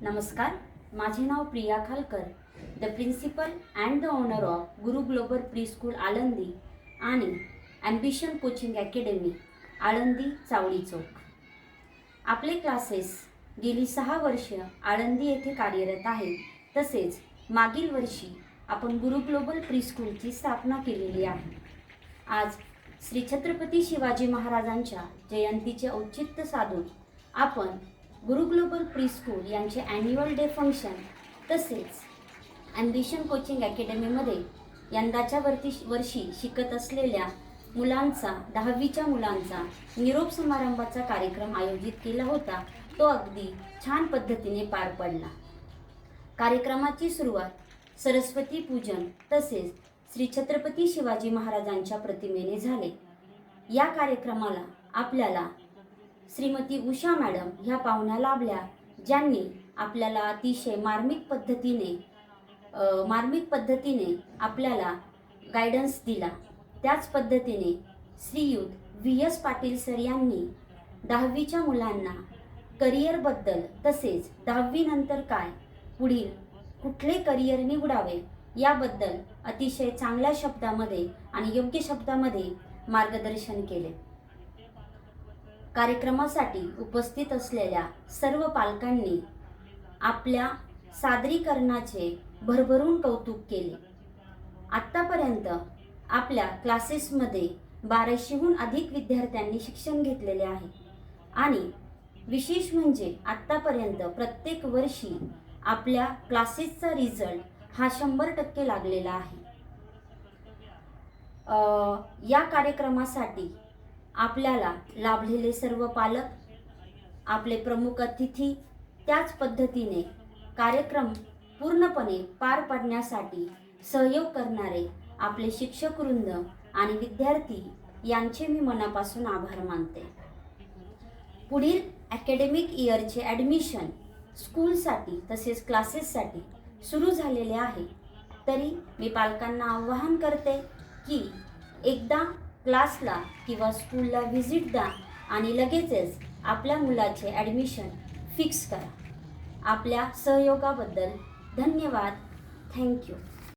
नमस्कार, माझे नाव Priya Khalkar, the principal and the owner of Guru global pre school Alandi आणि ambition coaching academy Alandi Chawadi Chowk. आपले क्लासेस गेली 6 वर्ष आळंदी येथे कार्यरत आहे. तसेच मागील वर्षी आपण गुरु ग्लोबल प्री स्कूलची स्थापना केलेली आहे. आज श्री छत्रपती शिवाजी महाराजांच्या जयंतीचे औचित्य साधून आपण गुरु ग्लोबल प्री स्कूल यांचे ॲन्युअल डे फंक्शन तसेच ॲम्बिशन कोचिंग अकॅडमीमध्ये यंदाच्या वर्षी शिकत असलेल्या मुलांचा 10वीच्या मुलांचा निरोप समारंभाचा कार्यक्रम आयोजित केला होता. तो अगदी छान पद्धतीने पार पडला. कार्यक्रमाची सुरुवात सरस्वती पूजन तसेच श्री छत्रपती शिवाजी महाराजांच्या प्रतिमेने झाले. या कार्यक्रमाला आपल्याला श्रीमती उषा मॅडम ह्या पाहुण्या लाभल्या, ज्यांनी आपल्याला अतिशय मार्मिक पद्धतीने आपल्याला गायडन्स दिला. त्याच पद्धतीने श्रीयुत VS पाटील सर यांनी 10वीच्या मुलांना करिअरबद्दल तसेच 10वी नंतर काय पुढील कुठले करिअर निवडावे याबद्दल अतिशय चांगल्या शब्दामध्ये आणि योग्य शब्दामध्ये मार्गदर्शन केले. कार्यक्रमासाठी उपस्थित असलेल्या सर्व पालकांनी आपल्या सादरीकरणाचे भरभरून कौतुक केले. आत्तापर्यंत आपल्या क्लासेसमध्ये 1200हून अधिक विद्यार्थ्यांनी शिक्षण घेतलेले आहे आणि विशेष म्हणजे आत्तापर्यंत प्रत्येक वर्षी आपल्या क्लासेसचा रिझल्ट हा 100% लागलेला आहे. या कार्यक्रमासाठी आपल्याला लाभलेले सर्व पालक, आपले प्रमुख अतिथी, त्याच पद्धतीने कार्यक्रम पूर्णपणे पार पाडण्यासाठी सहयोग करणारे आपले शिक्षक वृंद आणि विद्यार्थी यांचे मी मनापासून आभार मानते. पुढील अकॅडमिक इयरचे ॲडमिशन स्कूलसाठी तसेच क्लासेससाठी सुरू झालेले आहे. तरी मी पालकांना आवाहन करते की एकदा क्लासला किंवा स्कूलला व्हिजिट द्या आणि लगेचच आपल्या मुलाचे ॲडमिशन फिक्स करा. आपल्या सहयोगाबद्दल धन्यवाद. थँक्यू.